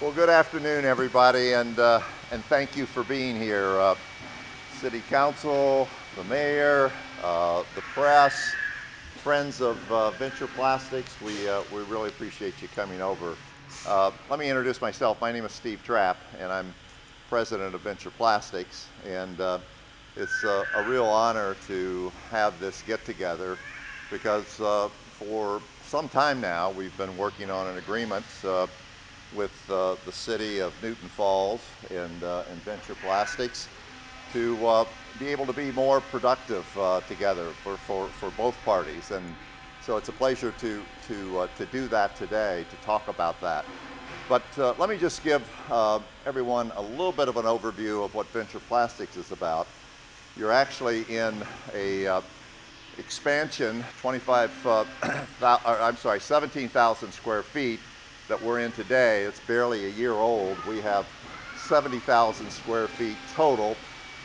Well, good afternoon, everybody, and thank you for being here. City Council, the mayor, the press, friends of Venture Plastics, we really appreciate you coming over. Let me introduce myself. My name is Steve Trapp, and I'm president of Venture Plastics, and it's a real honor to have this get-together because for some time now we've been working on an agreement with the city of Newton Falls and Venture Plastics to be able to be more productive together for both parties. And so it's a pleasure to do that today, to talk about that. But let me just give everyone a little bit of an overview of what Venture Plastics is about. You're actually in a expansion, 17,000 square feet that we're in today. It's barely a year old. We have 70,000 square feet total,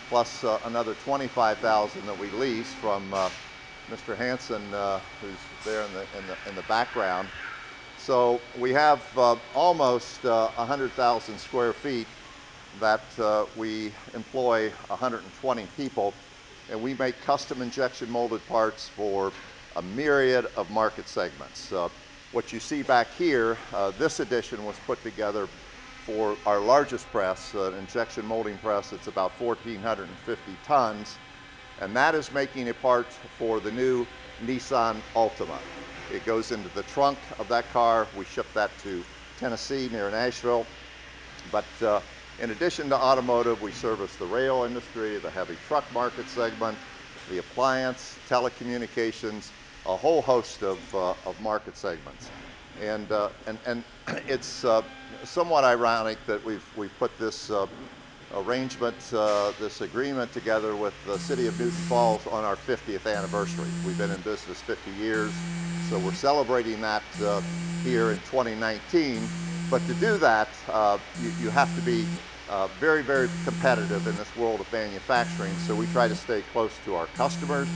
plus another 25,000 that we lease from Mr. Hanson, who's there in the background. So we have almost 100,000 square feet that we employ 120 people, and we make custom injection molded parts for a myriad of market segments. What you see back here, this edition was put together for our largest press, an injection molding press. It's about 1,450 tons, and that is making a part for the new Nissan Altima. It goes into the trunk of that car. We ship that to Tennessee near Nashville. But in addition to automotive, we service the rail industry, the heavy truck market segment, the appliance, telecommunications, a whole host of market segments. And it's somewhat ironic that we've put this arrangement, this agreement together with the city of Newton Falls on our 50th anniversary. We've been in business 50 years, so we're celebrating that here in 2019. But to do that, you have to be very, very competitive in this world of manufacturing. So we try to stay close to our customers,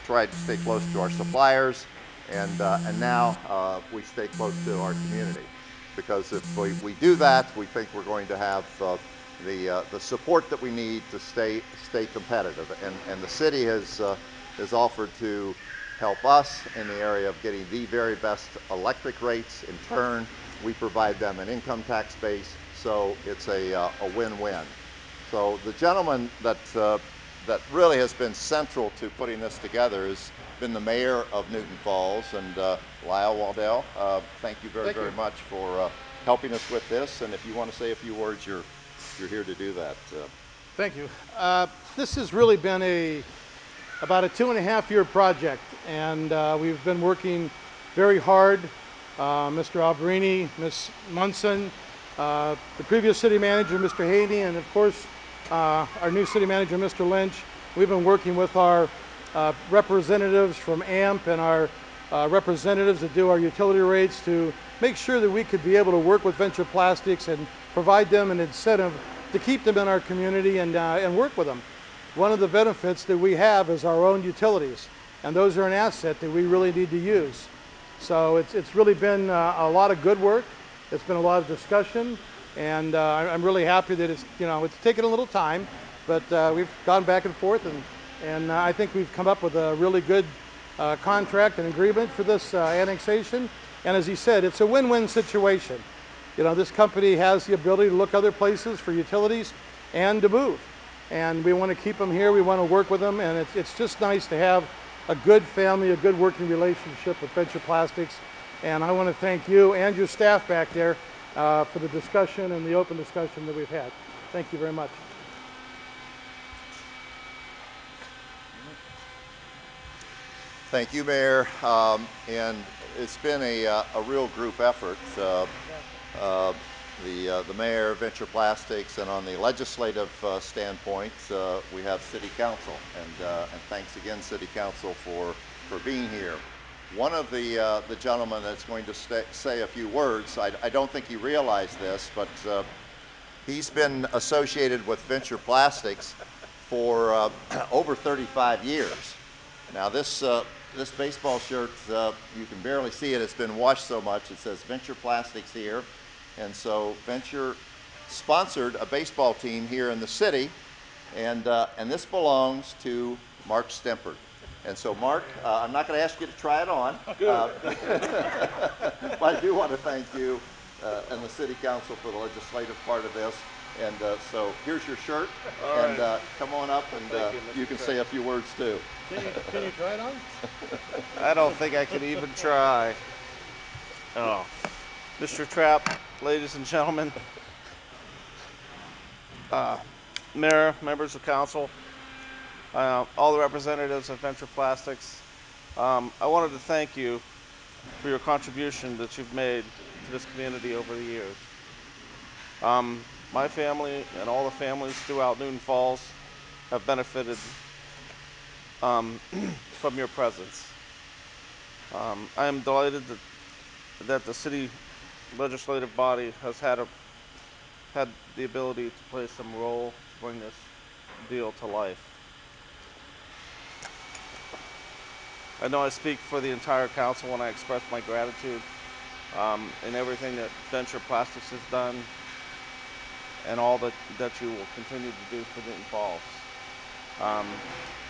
try to stay close to our suppliers, and now we stay close to our community. Because if we do that, we think we're going to have the support that we need to stay competitive. And the city has offered to help us in the area of getting the very best electric rates. In turn, we provide them an income tax base, so it's a win-win. So the gentleman that really has been central to putting this together has been the mayor of Newton Falls, and Lyle Waddell. Thank you very much for helping us with this. And if you want to say a few words, you're here to do that. Thank you. This has really been about a 2.5-year project, and we've been working very hard. Mr. Alberini, Ms. Munson, the previous city manager, Mr. Haney, and of course our new city manager, Mr. Lynch. We've been working with our representatives from AMP and our representatives that do our utility rates to make sure that we could be able to work with Venture Plastics and provide them an incentive to keep them in our community and work with them. One of the benefits that we have is our own utilities, and those are an asset that we really need to use. So it's really been a lot of good work. It's been a lot of discussion, and I'm really happy that it's taken a little time, but we've gone back and forth, and I think we've come up with a really good contract and agreement for this annexation. And as he said, it's a win-win situation. This company has the ability to look other places for utilities and to move. And we want to keep them here. We want to work with them. And it's just nice to have a good family, a good working relationship with Venture Plastics. And I want to thank you and your staff back there for the discussion and the open discussion that we've had. Thank you very much. Thank you, Mayor. And it's been a real group effort. The mayor, Venture Plastics, and on the legislative standpoint, we have City Council. And thanks again, City Council, for being here. One of the gentlemen that's going to say a few words, I don't think he realized this, but he's been associated with Venture Plastics for over 35 years. Now this baseball shirt, you can barely see it. It's been washed so much. It says Venture Plastics here. And so Venture sponsored a baseball team here in the city, and this belongs to Mark Stempert. And so, Mark, I'm not going to ask you to try it on, but I do want to thank you and the City Council for the legislative part of this. And so here's your shirt, and come on up, and you can say a few words too. Can you try it on? I don't think I could even try. Oh, Mr. Trapp, ladies and gentlemen, Mayor, members of council, all the representatives of Venture Plastics, I wanted to thank you for your contribution that you've made to this community over the years. My family and all the families throughout Newton Falls have benefited from your presence. I am delighted that the city legislative body has had the ability to play some role to bring this deal to life. I know I speak for the entire council when I express my gratitude in everything that Venture Plastics has done and all that you will continue to do for Newton Falls.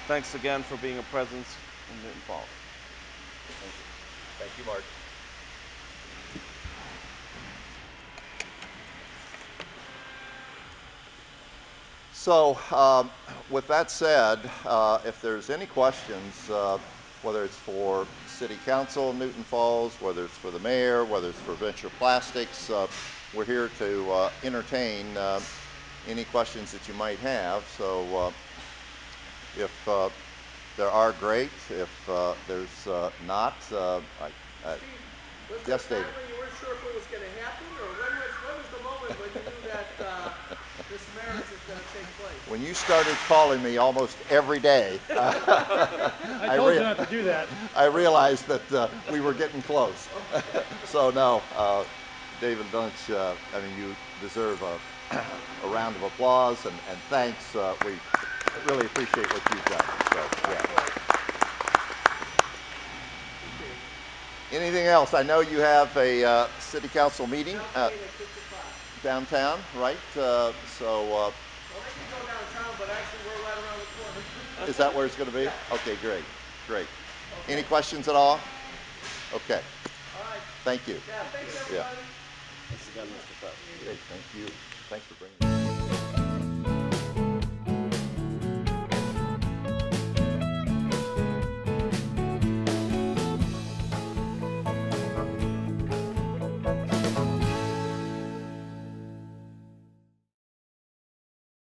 Thanks again for being a presence in Newton Falls. Thank you. Thank you, Mark. So, with that said, if there's any questions, whether it's for City Council, Newton Falls, whether it's for the mayor, whether it's for Venture Plastics, we're here to entertain any questions that you might have. So, if there are, great. If there's not, Was yes, there a David. time when you weren't sure if it was going to happen, or when was the moment when you knew that this marriage was going to take place? When you started calling me almost every day, I told you not to do that. I realized that we were getting close. So no, David Bunch, I mean, you deserve a round of applause and thanks. We really appreciate what you've done. So, yeah. Anything else? I know you have a city council meeting downtown, right? Well, they can go downtown, but actually we're right around the corner. Is that where it's going to be? Yeah. Okay, great, great. Okay. Any questions at all? Okay, All right. thank you. Yeah, thanks everybody. Thanks again, Mr. Trapp. Okay, thank you. Thanks for bringing me.